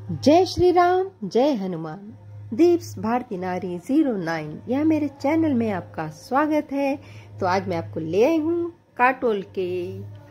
जय श्री राम, जय हनुमान। दीप्स भारती नारी 09 यह मेरे चैनल में आपका स्वागत है। तो आज मैं आपको ले आई हूँ काटोल के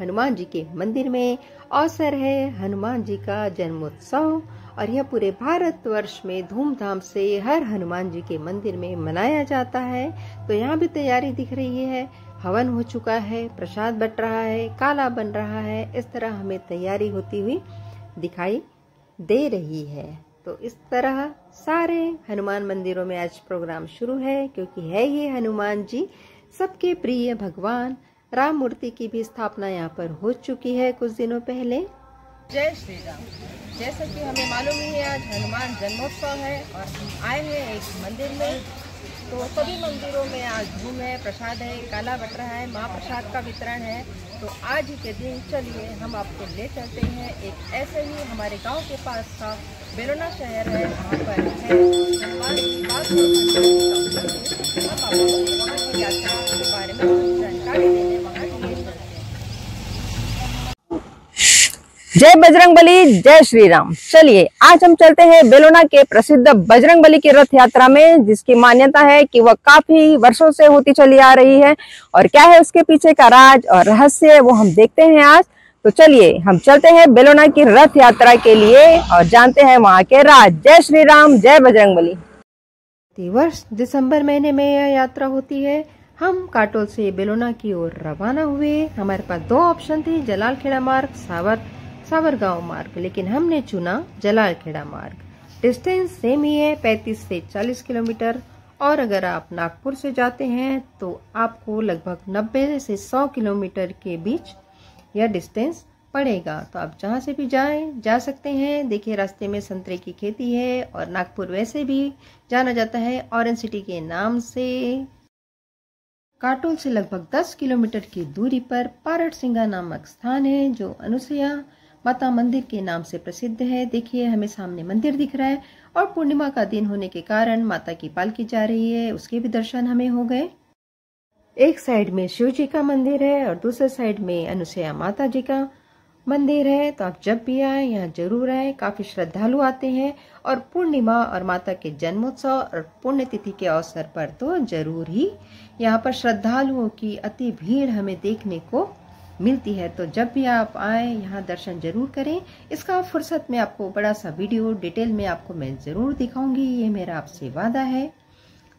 हनुमान जी के मंदिर में। अवसर है हनुमान जी का जन्मोत्सव और यह पूरे भारतवर्ष में धूमधाम से हर हनुमान जी के मंदिर में मनाया जाता है। तो यहाँ भी तैयारी दिख रही है, हवन हो चुका है, प्रसाद बट रहा है, काला बन रहा है। इस तरह हमें तैयारी होती हुई दिखाई दे रही है। तो इस तरह सारे हनुमान मंदिरों में आज प्रोग्राम शुरू है, क्योंकि है ये हनुमान जी सबके प्रिय भगवान। राम मूर्ति की भी स्थापना यहाँ पर हो चुकी है कुछ दिनों पहले। जय श्री राम। जैसा कि हमें मालूम ही है, आज हनुमान जन्मोत्सव है और हम आए हैं एक मंदिर में। तो सभी मंदिरों में आज धूम है, प्रसाद है, काला बट रहा है, महाप्रसाद का वितरण है। तो आज ही के दिन चलिए हम आपको ले चलते हैं एक ऐसे ही हमारे गांव के पास का बेलोना शहर है, वहाँ पर है हनुमान जी का मंदिर। हम आपको वहाँ की यात्रा के बारे में जानकारी देने वहाँ के लिए चलते हैं। जय बजरंगबली, जय श्री राम। चलिए आज हम चलते हैं बेलोना के प्रसिद्ध बजरंगबली की रथ यात्रा में, जिसकी मान्यता है कि वह काफी वर्षों से होती चली आ रही है। और क्या है उसके पीछे का राज और रहस्य, वो हम देखते हैं आज। तो चलिए हम चलते हैं बेलोना की रथ यात्रा के लिए और जानते हैं वहाँ के राज। जय श्री राम, जय बजरंगबली। वर्ष दिसंबर महीने में यह यात्रा होती है। हम काटोल से बेलोना की ओर रवाना हुए। हमारे पास दो ऑप्शन थे, जलालखेड़ा मार्ग, सावरगांव मार्ग, लेकिन हमने चुना जलालखेड़ा मार्ग। डिस्टेंस सेम ही है, 35 से 40 किलोमीटर। और अगर आप नागपुर से जाते हैं तो आपको लगभग 90 से 100 किलोमीटर के बीच यह डिस्टेंस पड़ेगा। तो आप जहां से भी जा सकते हैं। देखिए रास्ते में संतरे की खेती है और नागपुर वैसे भी जाना जाता है ऑरेंज सिटी के नाम से। काटोल से लगभग 10 किलोमीटर की दूरी पर पारड़सिंगा नामक स्थान है, जो अनुसुईया माता मंदिर के नाम से प्रसिद्ध है। देखिए हमें सामने मंदिर दिख रहा है और पूर्णिमा का दिन होने के कारण माता की पालकी जा रही है, उसके भी दर्शन हमें हो गए। एक साइड में शिव जी का मंदिर है और दूसरे साइड में अनुसुईया माता जी का मंदिर है। तो आप जब भी आए यहाँ जरूर आए। काफी श्रद्धालु आते हैं और पूर्णिमा और माता के जन्मोत्सव और पुण्यतिथि के अवसर पर तो जरूर ही यहाँ पर श्रद्धालुओं की अति भीड़ हमें देखने को मिलती है। तो जब भी आप आए यहाँ दर्शन जरूर करें। इसका फुर्सत में आपको बड़ा सा वीडियो डिटेल में आपको मैं जरूर दिखाऊंगी, ये मेरा आपसे वादा है।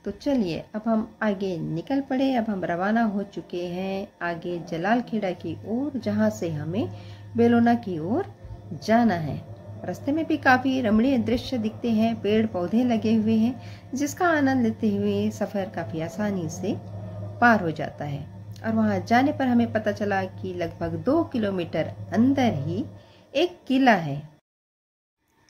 तो चलिए अब हम आगे निकल पड़े। अब हम रवाना हो चुके हैं आगे जलालखेड़ा की ओर, जहाँ से हमें बेलोना की ओर जाना है। रास्ते में भी काफी रमणीय दृश्य दिखते हैं, पेड़ पौधे लगे हुए हैं, जिसका आनंद लेते हुए सफर काफी आसानी से पार हो जाता है। और वहां जाने पर हमें पता चला कि लगभग 2 किलोमीटर अंदर ही एक किला है।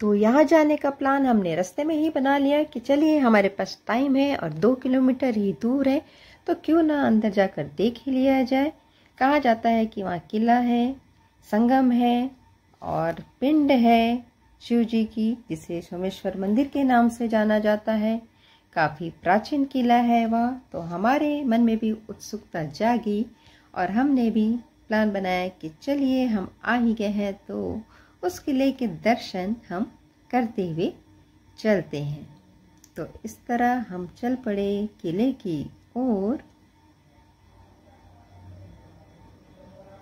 तो यहाँ जाने का प्लान हमने रास्ते में ही बना लिया कि चलिए हमारे पास टाइम है और 2 किलोमीटर ही दूर है, तो क्यों ना अंदर जाकर देख ही लिया जाए। कहा जाता है कि वहाँ किला है, संगम है और पिंड है शिव जी की, जिसे सोमेश्वर मंदिर के नाम से जाना जाता है। काफी प्राचीन किला है वह। तो हमारे मन में भी उत्सुकता जागी और हमने भी प्लान बनाया कि चलिए हम आ ही गए हैं तो उस किले के दर्शन हम करते हुए चलते हैं। तो इस तरह हम चल पड़े किले की ओर।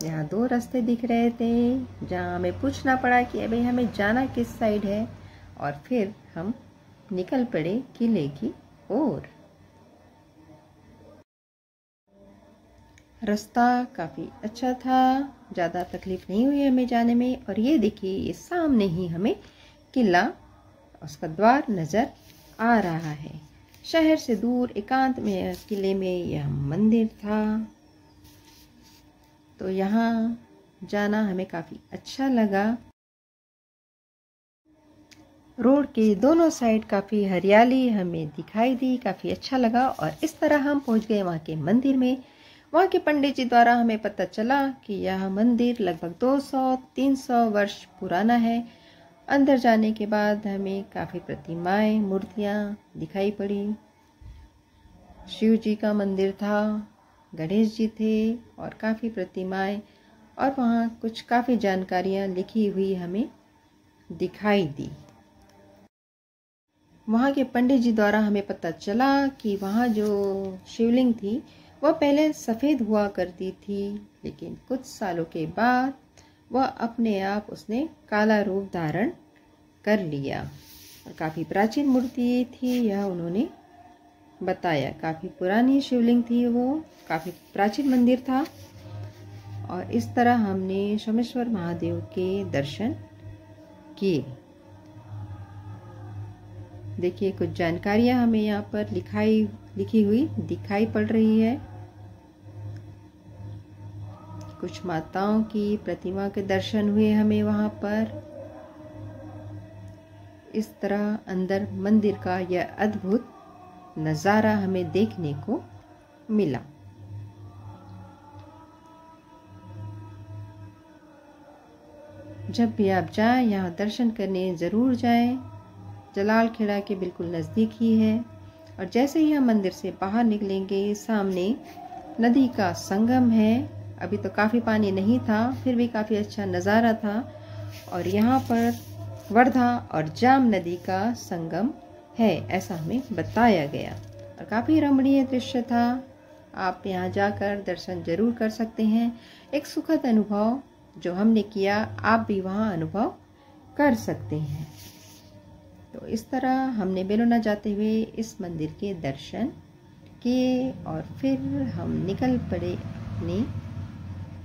यहाँ 2 रास्ते दिख रहे थे, जहाँ हमें पूछना पड़ा कि अभी हमें जाना किस साइड है, और फिर हम निकल पड़े किले की ओर। रास्ता काफी अच्छा था, ज्यादा तकलीफ नहीं हुई हमें जाने में। और ये देखिए ये सामने ही हमें किला, उसका द्वार नजर आ रहा है। शहर से दूर एकांत में किले में यह मंदिर था। तो यहाँ जाना हमें काफी अच्छा लगा। रोड के दोनों साइड काफी हरियाली हमें दिखाई दी, काफी अच्छा लगा। और इस तरह हम पहुंच गए वहां के मंदिर में। वहां के पंडित जी द्वारा हमें पता चला कि यह मंदिर लगभग 200-300 वर्ष पुराना है। अंदर जाने के बाद हमें काफी प्रतिमाएं, मूर्तियां दिखाई पड़ी। शिव जी का मंदिर था, गणेश जी थे और काफी प्रतिमाएं, और वहाँ कुछ काफी जानकारियां लिखी हुई हमें दिखाई दी। वहाँ के पंडित जी द्वारा हमें पता चला कि वहाँ जो शिवलिंग थी वह पहले सफ़ेद हुआ करती थी, लेकिन कुछ सालों के बाद वह अपने आप उसने काला रूप धारण कर लिया। और काफ़ी प्राचीन मूर्ति थी यह, उन्होंने बताया। काफ़ी पुरानी शिवलिंग थी वो, काफ़ी प्राचीन मंदिर था। और इस तरह हमने सोमेश्वर महादेव के दर्शन किए। देखिए कुछ जानकारियां हमें यहाँ पर लिखी हुई दिखाई पड़ रही है। कुछ माताओं की प्रतिमा के दर्शन हुए हमें वहां पर। इस तरह अंदर मंदिर का यह अद्भुत नज़ारा हमें देखने को मिला। जब भी आप जाएं यहाँ दर्शन करने ज़रूर जाएं। जलाल खेड़ा के बिल्कुल नज़दीक ही है। और जैसे ही हम मंदिर से बाहर निकलेंगे सामने नदी का संगम है। अभी तो काफ़ी पानी नहीं था, फिर भी काफ़ी अच्छा नज़ारा था। और यहाँ पर वर्धा और जाम नदी का संगम है, ऐसा हमें बताया गया। और काफ़ी रमणीय दृश्य था। आप यहाँ जाकर दर्शन जरूर कर सकते हैं। एक सुखद अनुभव जो हमने किया, आप भी वहाँ अनुभव कर सकते हैं। तो इस तरह हमने बेलोना जाते हुए इस मंदिर के दर्शन किए और फिर हम निकल पड़े अपने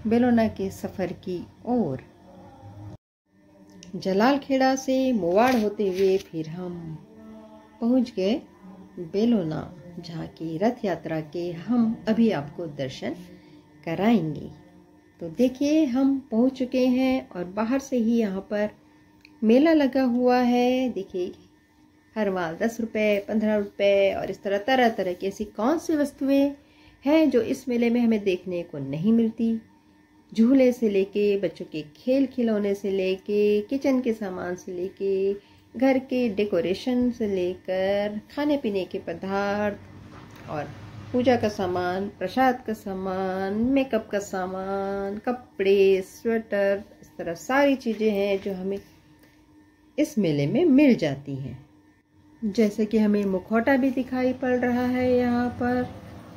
बेलोना के सफ़र की ओर। जलाल खेड़ा से मोवाड़ होते हुए फिर हम पहुंच गए बेलोना, जहाँ की रथ यात्रा के हम अभी आपको दर्शन कराएंगे। तो देखिए हम पहुंच चुके हैं और बाहर से ही यहाँ पर मेला लगा हुआ है। देखिए हर माल 10 रुपये, 15 रुपये और इस तरह तरह तरह की ऐसी कौन सी वस्तुएं हैं जो इस मेले में हमें देखने को नहीं मिलती। झूले से लेके बच्चों के खेल खिलौने से लेके किचन के सामान से लेके घर के डेकोरेशन से लेकर खाने पीने के पदार्थ और पूजा का सामान, प्रसाद का सामान, मेकअप का सामान, कपड़े, स्वेटर, इस तरह सारी चीज़ें हैं जो हमें इस मेले में मिल जाती हैं। जैसे कि हमें मुखौटा भी दिखाई पड़ रहा है यहाँ पर।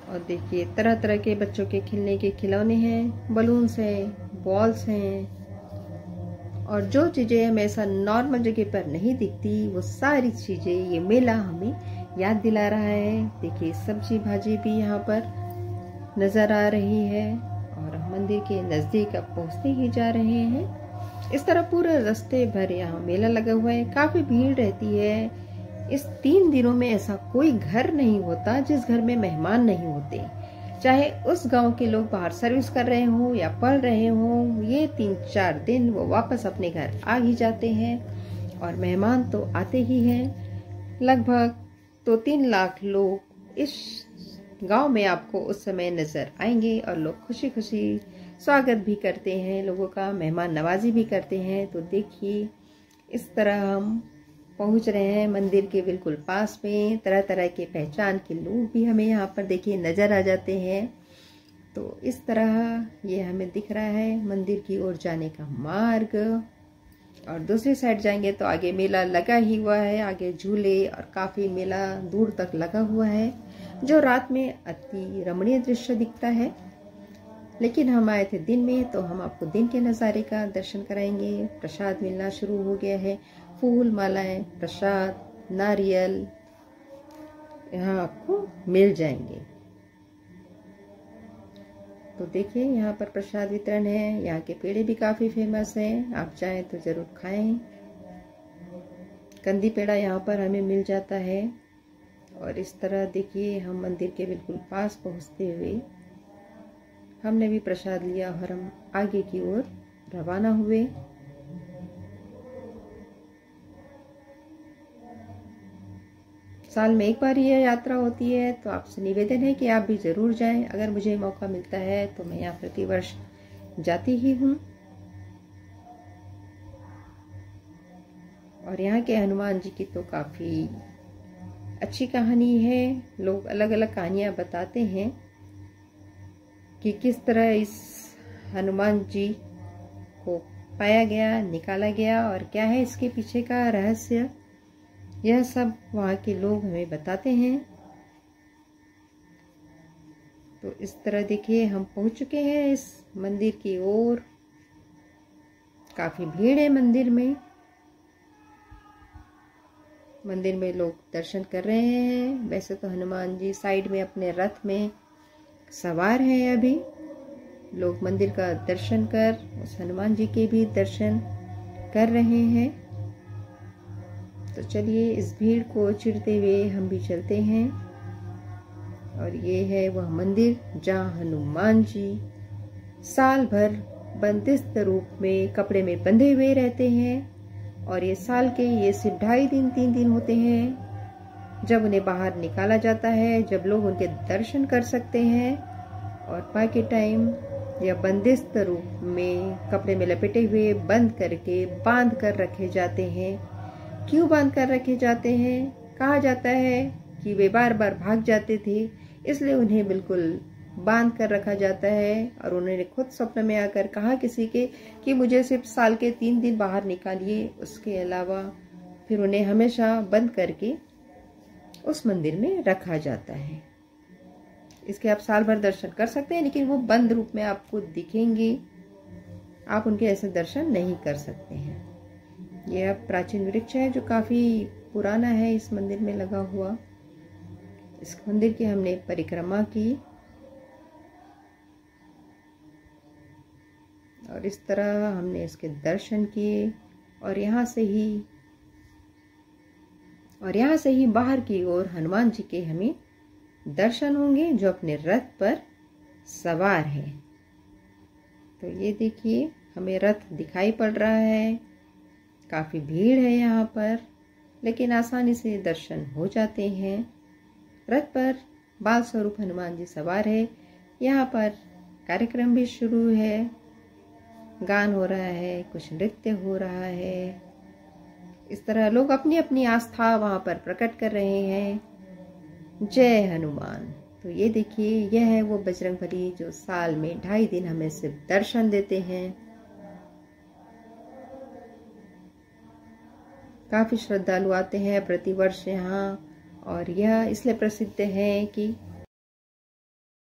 और देखिए तरह तरह के बच्चों के खेलने के खिलौने हैं, बलून्स हैं, बॉल्स हैं। और जो चीज़ें हमें ऐसा नॉर्मल जगह पर नहीं दिखती, वो सारी चीज़ें ये मेला हमें याद दिला रहा है। देखिए सब्जी भाजी भी यहाँ पर नज़र आ रही है। और मंदिर के नज़दीक अब पहुँचते ही जा रहे हैं। इस तरह पूरे रास्ते भर यहाँ मेला लगा हुआ है। काफ़ी भीड़ रहती है। इस 3 दिनों में ऐसा कोई घर नहीं होता जिस घर में मेहमान नहीं होते। चाहे उस गांव के लोग बाहर सर्विस कर रहे हों या पढ़ रहे हों, ये 3-4 दिन वो वापस अपने घर आ ही जाते हैं। और मेहमान तो आते ही हैं। लगभग 2-3 लाख लोग इस गांव में आपको उस समय नजर आएंगे। और लोग खुशी खुशी स्वागत भी करते हैं लोगों का, मेहमान नवाजी भी करते हैं। तो देखिए इस तरह हम पहुंच रहे हैं मंदिर के बिल्कुल पास में। तरह तरह के पहचान के लोग भी हमें यहाँ पर देखिए नज़र आ जाते हैं। तो इस तरह ये हमें दिख रहा है मंदिर की ओर जाने का मार्ग। और दूसरी साइड जाएंगे तो आगे मेला लगा ही हुआ है, आगे झूले और काफ़ी मेला दूर तक लगा हुआ है, जो रात में अति रमणीय दृश्य दिखता है। लेकिन हम आए थे दिन में, तो हम आपको दिन के नज़ारे का दर्शन कराएंगे। प्रसाद मिलना शुरू हो गया है। फूल, मालाएं, प्रसाद, नारियल यहाँ आपको मिल जाएंगे। तो देखिए यहाँ पर प्रसाद वितरण है। यहाँ के पेड़े भी काफ़ी फेमस हैं, आप चाहें तो ज़रूर खाएं। कंदी पेड़ा यहाँ पर हमें मिल जाता है। और इस तरह देखिए हम मंदिर के बिल्कुल पास पहुँचते हुए हमने भी प्रसाद लिया और हम आगे की ओर रवाना हुए। साल में एक बार यह यात्रा होती है, तो आपसे निवेदन है कि आप भी जरूर जाएं। अगर मुझे मौका मिलता है तो मैं यहाँ प्रतिवर्ष जाती ही हूँ। और यहाँ के हनुमान जी की तो काफ़ी अच्छी कहानी है। लोग अलग अलग कहानियाँ बताते हैं कि किस तरह इस हनुमान जी को पाया गया, निकाला गया और क्या है इसके पीछे का रहस्य। यह सब वहाँ के लोग हमें बताते हैं। तो इस तरह देखिए हम पहुँच चुके हैं इस मंदिर की ओर। काफ़ी भीड़ है मंदिर में। मंदिर में लोग दर्शन कर रहे हैं। वैसे तो हनुमान जी साइड में अपने रथ में सवार हैं। अभी लोग मंदिर का दर्शन कर उस हनुमान जी के भी दर्शन कर रहे हैं। तो चलिए इस भीड़ को चिरते हुए हम भी चलते हैं। और ये है वह मंदिर जहाँ हनुमान जी साल भर बंदिस्त रूप में कपड़े में बंधे हुए रहते हैं। और ये साल के ये सिर्फ 2.5-3 दिन होते हैं जब उन्हें बाहर निकाला जाता है, जब लोग उनके दर्शन कर सकते हैं। और बाकी टाइम या बंदिस्त रूप में कपड़े में लपेटे हुए बंद करके बांध कर रखे जाते हैं। क्यों बांध कर रखे जाते हैं? कहा जाता है कि वे बार बार भाग जाते थे, इसलिए उन्हें बिल्कुल बांध कर रखा जाता है। और उन्होंने खुद स्वप्न में आकर कहा किसी के कि मुझे सिर्फ साल के 3 दिन बाहर निकालिए, उसके अलावा फिर उन्हें हमेशा बंद करके उस मंदिर में रखा जाता है। इसके आप साल भर दर्शन कर सकते हैं, लेकिन वो बंद रूप में आपको दिखेंगे। आप उनके ऐसे दर्शन नहीं कर सकते हैं। यह प्राचीन वृक्ष है जो काफी पुराना है, इस मंदिर में लगा हुआ। इस मंदिर की हमने परिक्रमा की और इस तरह हमने इसके दर्शन किए। और यहाँ से ही बाहर की ओर हनुमान जी के हमें दर्शन होंगे जो अपने रथ पर सवार है। तो ये देखिए हमें रथ दिखाई पड़ रहा है। काफी भीड़ है यहाँ पर, लेकिन आसानी से दर्शन हो जाते हैं। रथ पर बाल स्वरूप हनुमान जी सवार है। यहाँ पर कार्यक्रम भी शुरू है, गान हो रहा है, कुछ नृत्य हो रहा है। इस तरह लोग अपनी अपनी आस्था वहाँ पर प्रकट कर रहे हैं। जय हनुमान। तो ये देखिए यह है वो बजरंगबली जो साल में 2.5 दिन हमें सिर्फ दर्शन देते हैं। काफी श्रद्धालु आते हैं प्रतिवर्ष यहाँ। और यह इसलिए प्रसिद्ध है कि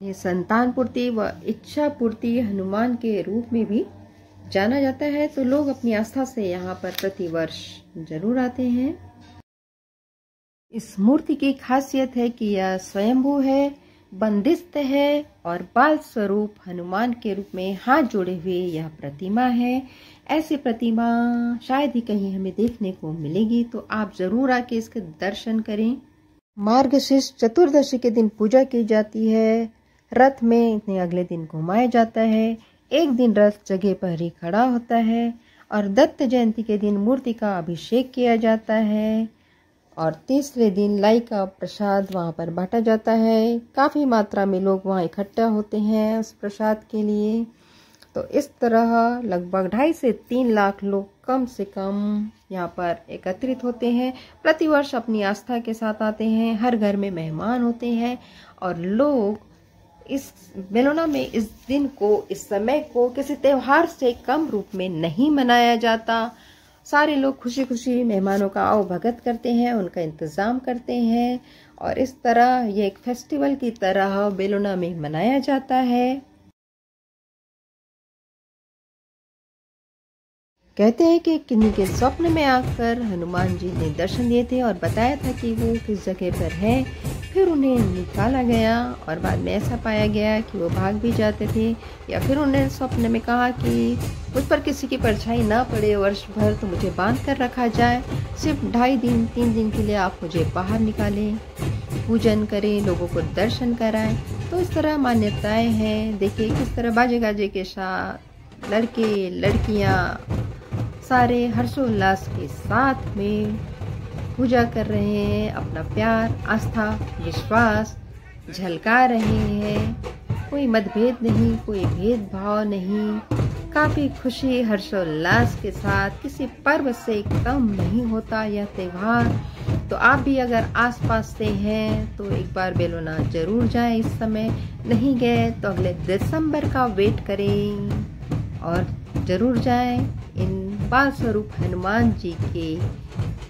ये संतान पूर्ति व इच्छा पूर्ति हनुमान के रूप में भी जाना जाता है। तो लोग अपनी आस्था से यहाँ पर प्रतिवर्ष जरूर आते हैं। इस मूर्ति की खासियत है कि यह स्वयंभू है, बंदिस्त है और बाल स्वरूप हनुमान के रूप में हाथ जोड़े हुए यह प्रतिमा है। ऐसी प्रतिमा शायद ही कहीं हमें देखने को मिलेगी। तो आप जरूर आके इसके दर्शन करें। मार्गशीर्ष चतुर्दशी के दिन पूजा की जाती है। रथ में इन्हें अगले दिन घुमाया जाता है। एक दिन रथ जगह पर ही खड़ा होता है और दत्त जयंती के दिन मूर्ति का अभिषेक किया जाता है। और तीसरे दिन लाई का प्रसाद वहाँ पर बांटा जाता है। काफ़ी मात्रा में लोग वहाँ इकट्ठा होते हैं उस प्रसाद के लिए। तो इस तरह लगभग 2.5 से 3 लाख लोग कम से कम यहाँ पर एकत्रित होते हैं। प्रतिवर्ष अपनी आस्था के साथ आते हैं। हर घर में मेहमान होते हैं और लोग इस बेलोना में इस दिन को, इस समय को किसी त्योहार से कम रूप में नहीं मनाया जाता। सारे लोग खुशी खुशी मेहमानों का आवभगत करते हैं, उनका इंतज़ाम करते हैं और इस तरह ये एक फेस्टिवल की तरह बेलोना में मनाया जाता है। कहते हैं कि किन्हीं के स्वप्न में आकर हनुमान जी ने दर्शन दिए थे और बताया था कि वो किस जगह पर है। फिर उन्हें निकाला गया और बाद में ऐसा पाया गया कि वो भाग भी जाते थे, या फिर उन्हें स्वप्न में कहा कि मुझ पर किसी की परछाई ना पड़े वर्ष भर, तो मुझे बांध कर रखा जाए। सिर्फ 2.5 दिन 3 दिन के लिए आप मुझे बाहर निकालें, पूजन करें, लोगों को दर्शन कराएं। तो इस तरह मान्यताएं हैं। देखिए किस तरह बाजे गाजे के साथ लड़के लड़कियां सारे हर्षोल्लास के साथ में पूजा कर रहे हैं, अपना प्यार, आस्था, विश्वास झलका रहे हैं। कोई मतभेद नहीं, कोई भेदभाव नहीं। काफ़ी खुशी हर्षोल्लास के साथ, किसी पर्व से कम नहीं होता यह त्यौहार। तो आप भी अगर आसपास से हैं तो एक बार बेलोना जरूर जाएं। इस समय नहीं गए तो अगले दिसंबर का वेट करें और जरूर जाएं इन बाल स्वरूप हनुमान जी के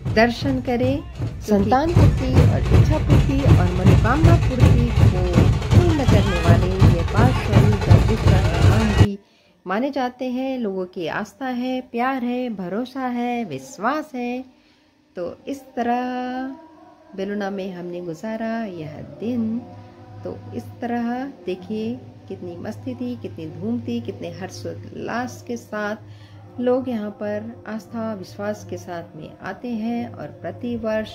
दर्शन करें। संतान पूर्ति और इच्छा पूर्ति और मनोकामना पूर्ति को पूर्ण करने वाले ये 5 स्वरूप दंडिका हनुमान जी माने जाते हैं। लोगों की आस्था है, प्यार है, भरोसा है, विश्वास है। तो इस तरह बेलोना में हमने गुजारा यह दिन। तो इस तरह देखिए कितनी मस्ती थी, कितनी धूम थी, कितने हर्षोल्लास के साथ लोग यहाँ पर आस्था विश्वास के साथ में आते हैं और प्रतिवर्ष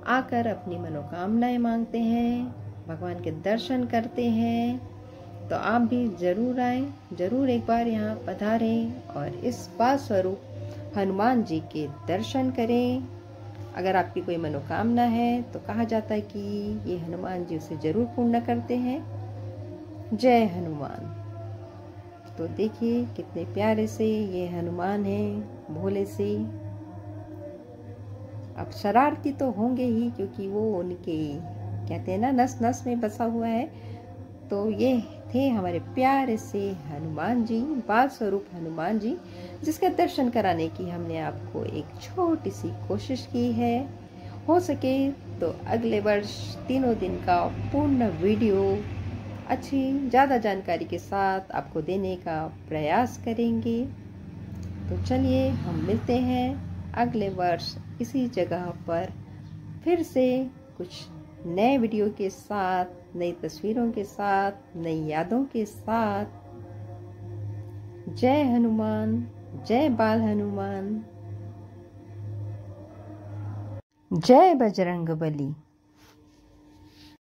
आकर अपनी मनोकामनाएं मांगते हैं, भगवान के दर्शन करते हैं। तो आप भी जरूर आए, जरूर एक बार यहाँ पधारें और इस 5 स्वरूप हनुमान जी के दर्शन करें। अगर आपकी कोई मनोकामना है तो कहा जाता है कि ये हनुमान जी उसे जरूर पूर्ण करते हैं। जय हनुमान। तो देखिए कितने प्यारे से ये हनुमान हैं, भोले से। अब शरारती तो होंगे ही, क्योंकि वो उनके कहते हैं ना नस नस में बसा हुआ है। तो ये थे हमारे प्यारे से हनुमान जी, 5 स्वरूप हनुमान जी, जिसका दर्शन कराने की हमने आपको एक छोटी सी कोशिश की है। हो सके तो अगले वर्ष 3 दिन का पूर्ण वीडियो अच्छी ज़्यादा जानकारी के साथ आपको देने का प्रयास करेंगे। तो चलिए हम मिलते हैं अगले वर्ष इसी जगह पर फिर से कुछ नए वीडियो के साथ, नई तस्वीरों के साथ, नई यादों के साथ। जय हनुमान, जय बाल हनुमान, जय बजरंग बली।